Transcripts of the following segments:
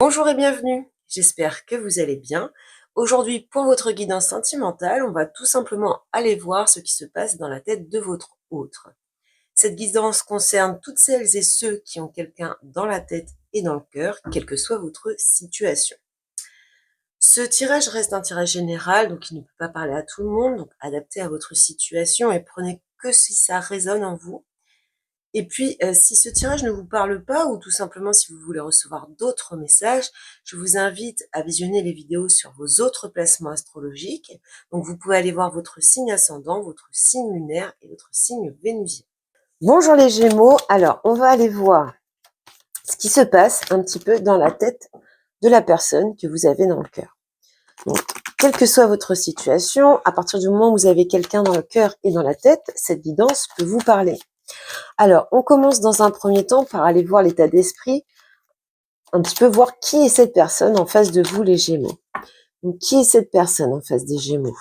Bonjour et bienvenue, j'espère que vous allez bien. Aujourd'hui, pour votre guidance sentimentale, on va tout simplement aller voir ce qui se passe dans la tête de votre autre. Cette guidance concerne toutes celles et ceux qui ont quelqu'un dans la tête et dans le cœur, quelle que soit votre situation. Ce tirage reste un tirage général, donc il ne peut pas parler à tout le monde, donc adapté à votre situation et prenez que si ça résonne en vous. Et puis, si ce tirage ne vous parle pas ou tout simplement si vous voulez recevoir d'autres messages, je vous invite à visionner les vidéos sur vos autres placements astrologiques. Donc, vous pouvez aller voir votre signe ascendant, votre signe lunaire et votre signe vénusien. Bonjour les Gémeaux. Alors, on va aller voir ce qui se passe un petit peu dans la tête de la personne que vous avez dans le cœur. Donc, quelle que soit votre situation, à partir du moment où vous avez quelqu'un dans le cœur et dans la tête, cette guidance peut vous parler. Alors, on commence dans un premier temps par aller voir l'état d'esprit, un petit peu voir qui est cette personne en face de vous, les Gémeaux. Donc, qui est cette personne en face des Gémeaux?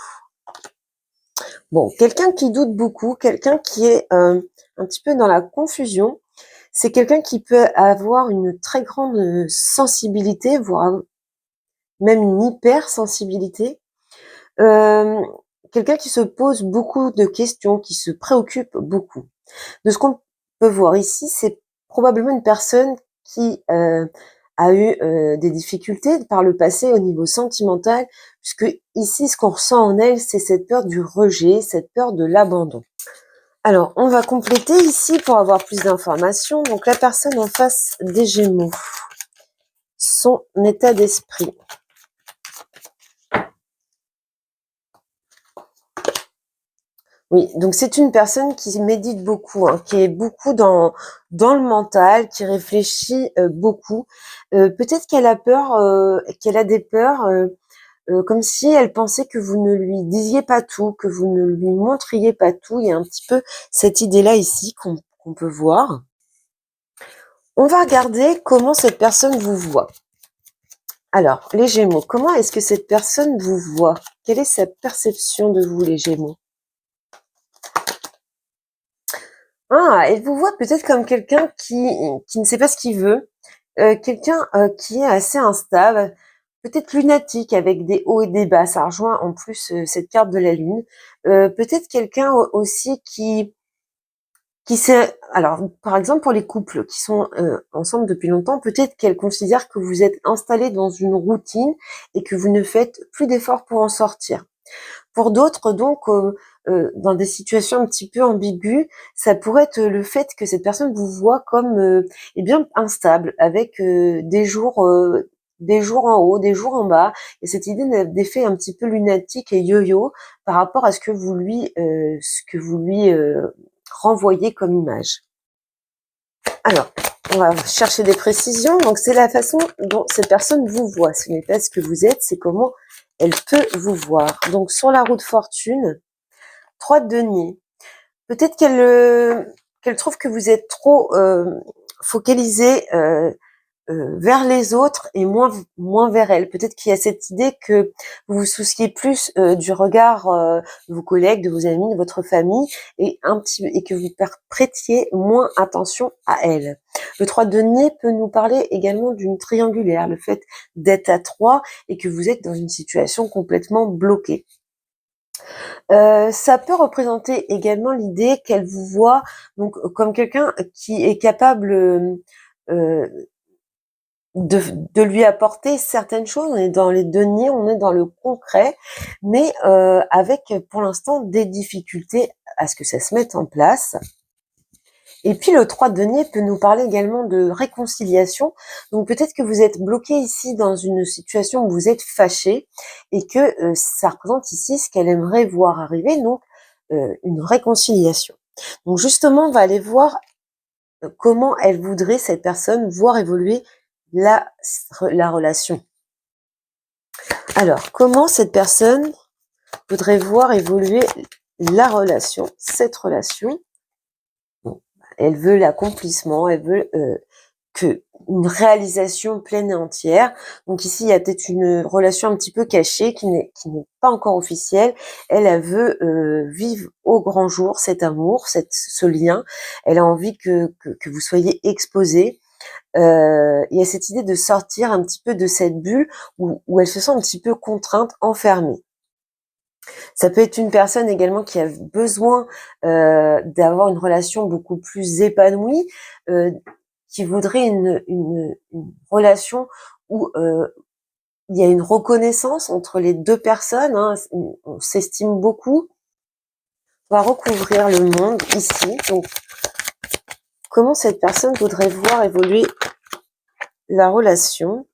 Bon, quelqu'un qui doute beaucoup, quelqu'un qui est un petit peu dans la confusion. C'est quelqu'un qui peut avoir une très grande sensibilité, voire même une hypersensibilité. Quelqu'un qui se pose beaucoup de questions, qui se préoccupe beaucoup. De ce qu'on peut voir ici, c'est probablement une personne qui a eu des difficultés par le passé au niveau sentimental, puisque ici, ce qu'on ressent en elle, c'est cette peur du rejet, cette peur de l'abandon. Alors, on va compléter ici pour avoir plus d'informations. Donc, la personne en face des Gémeaux, son état d'esprit. Oui, donc c'est une personne qui médite beaucoup, qui est beaucoup dans le mental, qui réfléchit beaucoup. Peut-être qu'elle a peur, qu'elle a des peurs, comme si elle pensait que vous ne lui disiez pas tout, que vous ne lui montriez pas tout. Il y a un petit peu cette idée-là ici qu'on peut voir. On va regarder comment cette personne vous voit. Alors, les Gémeaux, comment est-ce que cette personne vous voit? Quelle est sa perception de vous, les Gémeaux? Ah, elle vous voit peut-être comme quelqu'un qui ne sait pas ce qu'il veut, quelqu'un qui est assez instable, peut-être lunatique avec des hauts et des bas. Ça rejoint en plus cette carte de la lune. Peut-être quelqu'un aussi qui sait. Alors, par exemple, pour les couples qui sont ensemble depuis longtemps, peut-être qu'elle considère que vous êtes installés dans une routine et que vous ne faites plus d'efforts pour en sortir. Pour d'autres, donc, dans des situations un petit peu ambiguës, ça pourrait être le fait que cette personne vous voit comme eh bien instable, avec des jours en haut, des jours en bas, et cette idée d'effet un petit peu lunatique et yo-yo par rapport à ce que vous lui renvoyez comme image. Alors, on va chercher des précisions. Donc, c'est la façon dont cette personne vous voit. Ce n'est pas ce que vous êtes, c'est comment elle peut vous voir. Donc, sur la roue de fortune, 3 de denier. Peut-être qu'elle trouve que vous êtes trop focalisé vers les autres et moins vers elle. Peut-être qu'il y a cette idée que vous vous souciez plus du regard de vos collègues, de vos amis, de votre famille et que vous prêtiez moins attention à elle. Le 3 de denier peut nous parler également d'une triangulaire, le fait d'être à 3 et que vous êtes dans une situation complètement bloquée. Ça peut représenter également l'idée qu'elle vous voit donc comme quelqu'un qui est capable de lui apporter certaines choses. On est dans les deniers, on est dans le concret, mais avec pour l'instant des difficultés à ce que ça se mette en place. Et puis le 3 de denier peut nous parler également de réconciliation. Donc peut-être que vous êtes bloqué ici dans une situation où vous êtes fâché et que ça représente ici ce qu'elle aimerait voir arriver, donc une réconciliation. Donc justement, on va aller voir comment elle voudrait, cette personne, voir évoluer la relation. Alors, comment cette personne voudrait voir évoluer la relation, cette relation? Bon, elle veut l'accomplissement, elle veut une réalisation pleine et entière. Donc ici, il y a peut-être une relation un petit peu cachée qui n'est pas encore officielle. Elle veut vivre au grand jour cet amour, ce lien. Elle a envie que vous soyez exposés. Il y a cette idée de sortir un petit peu de cette bulle où elle se sent un petit peu contrainte, enfermée. Ça peut être une personne également qui a besoin d'avoir une relation beaucoup plus épanouie, qui voudrait une relation où il y a une reconnaissance entre les deux personnes, hein, on s'estime beaucoup. On va recouvrir le monde ici. Donc, comment cette personne voudrait voir évoluer la relation?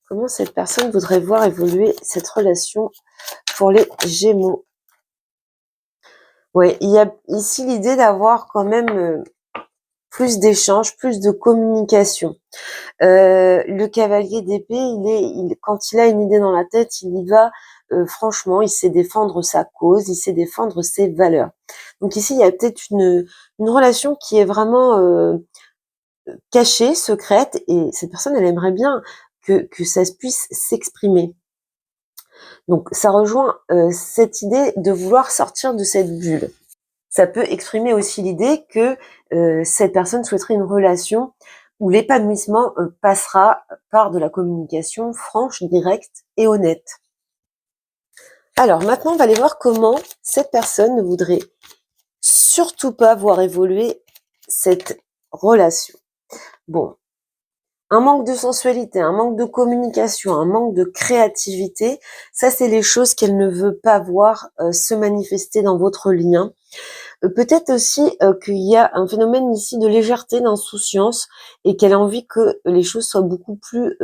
Comment cette personne voudrait voir évoluer cette relation pour les Gémeaux? Ouais, il y a ici l'idée d'avoir quand même plus d'échanges, plus de communication. Le cavalier d'épée, quand il a une idée dans la tête, il y va franchement, il sait défendre sa cause, il sait défendre ses valeurs. Donc ici, il y a peut-être une relation qui est vraiment cachée, secrète, et cette personne, elle aimerait bien que ça puisse s'exprimer. Donc ça rejoint cette idée de vouloir sortir de cette bulle. Ça peut exprimer aussi l'idée que cette personne souhaiterait une relation où l'épanouissement passera par de la communication franche, directe et honnête. Alors maintenant, on va aller voir comment cette personne ne voudrait surtout pas voir évoluer cette relation. Bon, un manque de sensualité, un manque de communication, un manque de créativité, ça c'est les choses qu'elle ne veut pas voir se manifester dans votre lien. Peut-être aussi qu'il y a un phénomène ici de légèreté, d'insouciance, et qu'elle a envie que les choses soient beaucoup plus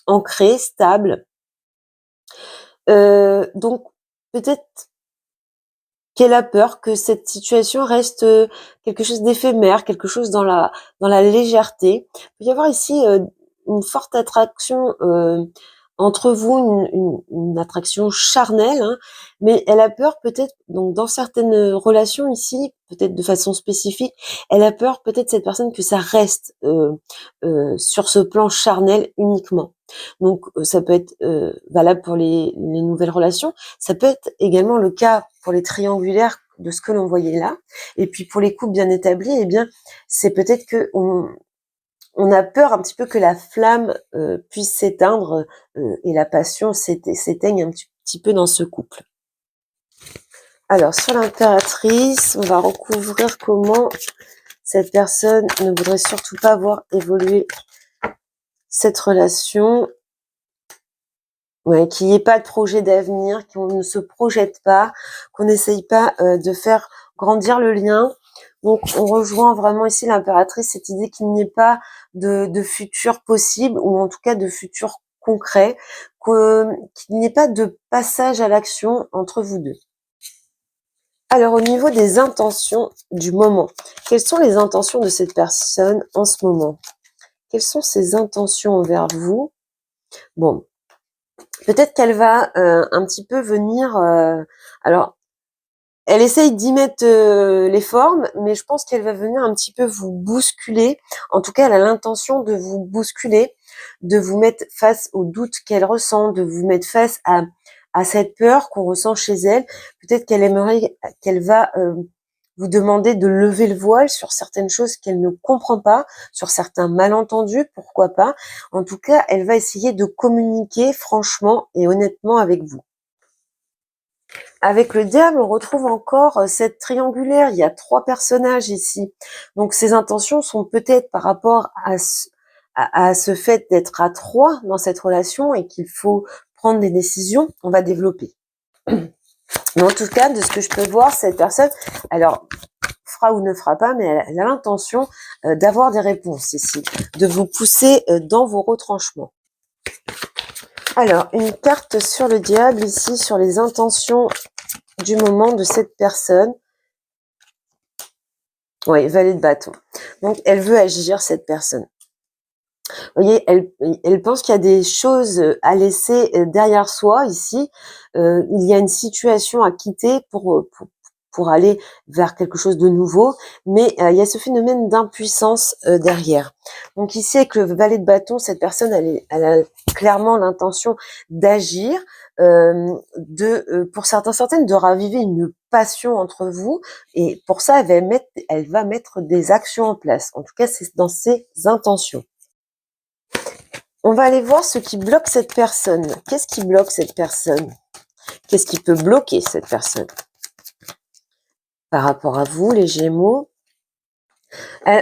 ancrées, stables. Donc peut-être qu'elle a peur que cette situation reste quelque chose d'éphémère, quelque chose dans la légèreté. Il peut y avoir ici une forte attraction entre vous, une attraction charnelle, hein, mais elle a peur peut-être, donc dans certaines relations ici, peut-être de façon spécifique, elle a peur peut-être cette personne que ça reste sur ce plan charnel uniquement. Donc ça peut être valable pour les nouvelles relations, ça peut être également le cas pour les triangulaires de ce que l'on voyait là, et puis pour les couples bien établis, eh bien c'est peut-être que on a peur un petit peu que la flamme puisse s'éteindre et la passion s'éteigne un petit peu dans ce couple. Alors sur l'impératrice, on va recouvrir comment cette personne ne voudrait surtout pas voir évoluer cette relation. Ouais, qu'il n'y ait pas de projet d'avenir, qu'on ne se projette pas, qu'on n'essaye pas de faire grandir le lien. Donc on rejoint vraiment ici l'impératrice, cette idée qu'il n'y ait pas de futur possible, ou en tout cas de futur concret, qu'il n'y ait pas de passage à l'action entre vous deux. Alors au niveau des intentions du moment, quelles sont les intentions de cette personne en ce moment? Quelles sont ses intentions envers vous? Bon, peut-être qu'elle va un petit peu venir... alors, elle essaye d'y mettre les formes, mais je pense qu'elle va venir un petit peu vous bousculer. En tout cas, elle a l'intention de vous bousculer, de vous mettre face aux doutes qu'elle ressent, de vous mettre face à cette peur qu'on ressent chez elle. Peut-être qu'elle va vous demander de lever le voile sur certaines choses qu'elle ne comprend pas, sur certains malentendus, pourquoi pas. En tout cas, elle va essayer de communiquer franchement et honnêtement avec vous. Avec le diable, on retrouve encore cette triangulaire. Il y a 3 personnages ici. Donc, ses intentions sont peut-être par rapport à ce fait d'être à 3 dans cette relation et qu'il faut prendre des décisions. On va développer. Mais en tout cas, de ce que je peux voir, cette personne, alors, fera ou ne fera pas, mais elle a l'intention d'avoir des réponses ici, de vous pousser dans vos retranchements. Alors, une carte sur le diable ici, sur les intentions du moment de cette personne. Oui, valet de bâton. Donc, elle veut agir, cette personne. Vous voyez, elle pense qu'il y a des choses à laisser derrière soi ici. Il y a une situation à quitter pour pour aller vers quelque chose de nouveau, mais il y a ce phénomène d'impuissance derrière. Donc ici, avec le valet de bâton, cette personne, elle a clairement l'intention d'agir, pour certaines, de raviver une passion entre vous, et pour ça, elle va mettre des actions en place. En tout cas, c'est dans ses intentions. On va aller voir ce qui bloque cette personne. Qu'est-ce qui bloque cette personne? Qu'est-ce qui peut bloquer cette personne par rapport à vous, les Gémeaux?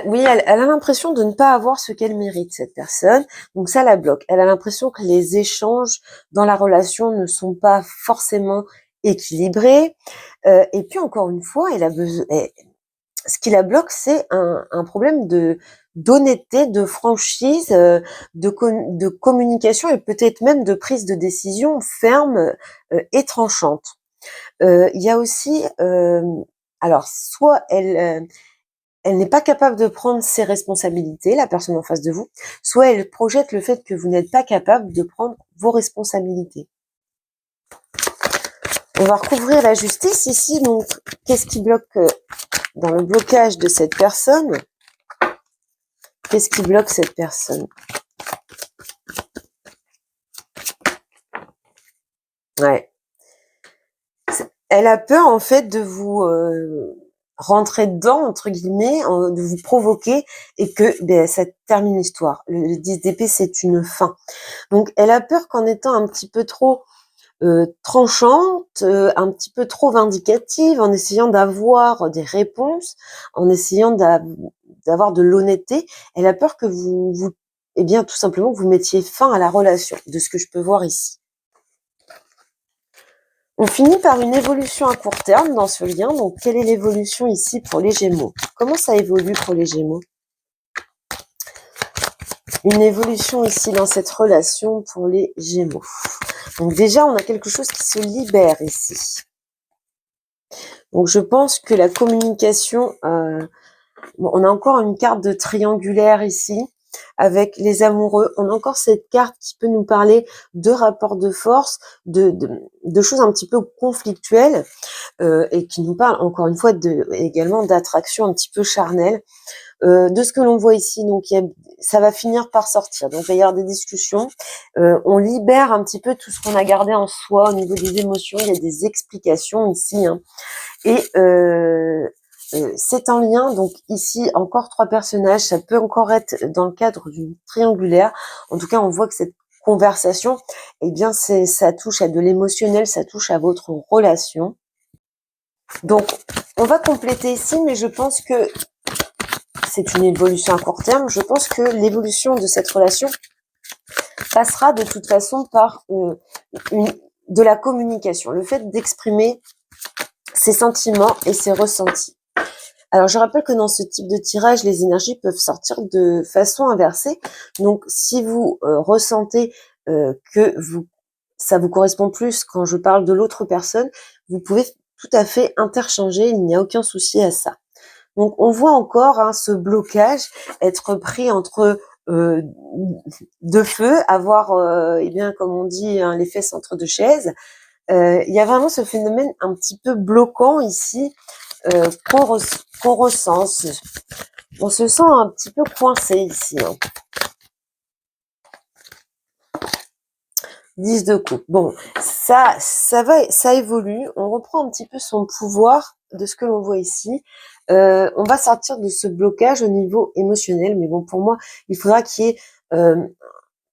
Oui, elle a l'impression de ne pas avoir ce qu'elle mérite, cette personne. Donc ça la bloque. Elle a l'impression que les échanges dans la relation ne sont pas forcément équilibrés. Et puis encore une fois, elle a besoin. Ce qui la bloque, c'est un problème d'honnêteté, de franchise, de communication et peut-être même de prise de décision ferme et tranchante. Il y a aussi, alors soit elle n'est pas capable de prendre ses responsabilités, la personne en face de vous, soit elle projette le fait que vous n'êtes pas capable de prendre vos responsabilités. On va recouvrir la justice ici, donc qu'est-ce qui bloque dans le blocage de cette personne? Qu'est-ce qui bloque cette personne? Ouais. Elle a peur en fait de vous rentrer dedans, entre guillemets, de vous provoquer et que ça termine l'histoire. Le 10 d'épée, c'est une fin. Donc elle a peur qu'en étant un petit peu trop tranchante, un petit peu trop vindicative, en essayant d'avoir des réponses, en essayant d'avoir de l'honnêteté, elle a peur que eh bien, tout simplement, que vous mettiez fin à la relation, de ce que je peux voir ici. On finit par une évolution à court terme dans ce lien. Donc, quelle est l'évolution ici pour les Gémeaux? Comment ça évolue pour les Gémeaux? Une évolution ici dans cette relation pour les Gémeaux. Donc déjà, on a quelque chose qui se libère ici. Donc je pense que la communication, on a encore une carte de triangulaire ici, avec les amoureux. On a encore cette carte qui peut nous parler de rapports de force, de choses un petit peu conflictuelles, et qui nous parle encore une fois également d'attraction un petit peu charnelle. De ce que l'on voit ici, donc ça va finir par sortir. Donc il va y avoir des discussions. On libère un petit peu tout ce qu'on a gardé en soi au niveau des émotions. Il y a des explications ici, hein. Et c'est en lien. Donc ici encore 3 personnages. Ça peut encore être dans le cadre d'une triangulaire. En tout cas, on voit que cette conversation, eh bien, ça touche à de l'émotionnel, ça touche à votre relation. Donc, on va compléter ici, mais je pense que c'est une évolution à court terme. Je pense que l'évolution de cette relation passera de toute façon par de la communication, le fait d'exprimer ses sentiments et ses ressentis. Alors, je rappelle que dans ce type de tirage, les énergies peuvent sortir de façon inversée. Donc, si vous ressentez que ça vous correspond plus quand je parle de l'autre personne, vous pouvez tout à fait interchanger. Il n'y a aucun souci à ça. Donc, on voit encore ce blocage être pris entre deux feux, avoir, eh bien, comme on dit, les fesses entre deux chaises. Il y a vraiment ce phénomène un petit peu bloquant ici qu'on ressent. On se sent un petit peu coincé ici. 10 de coupe. Bon, ça évolue. On reprend un petit peu son pouvoir de ce que l'on voit ici. On va sortir de ce blocage au niveau émotionnel. Mais bon, pour moi, il faudra qu'il y ait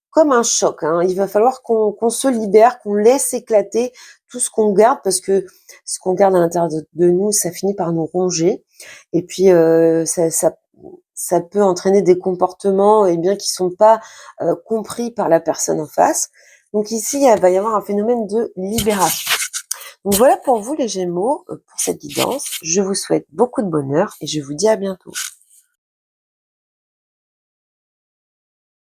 comme un choc. Il va falloir qu'on se libère, qu'on laisse éclater tout ce qu'on garde, parce que ce qu'on garde à l'intérieur de nous, ça finit par nous ronger. Et puis, ça peut entraîner des comportements qui sont pas compris par la personne en face. Donc ici, il va y avoir un phénomène de libération. Donc voilà pour vous les Gémeaux, pour cette guidance. Je vous souhaite beaucoup de bonheur et je vous dis à bientôt.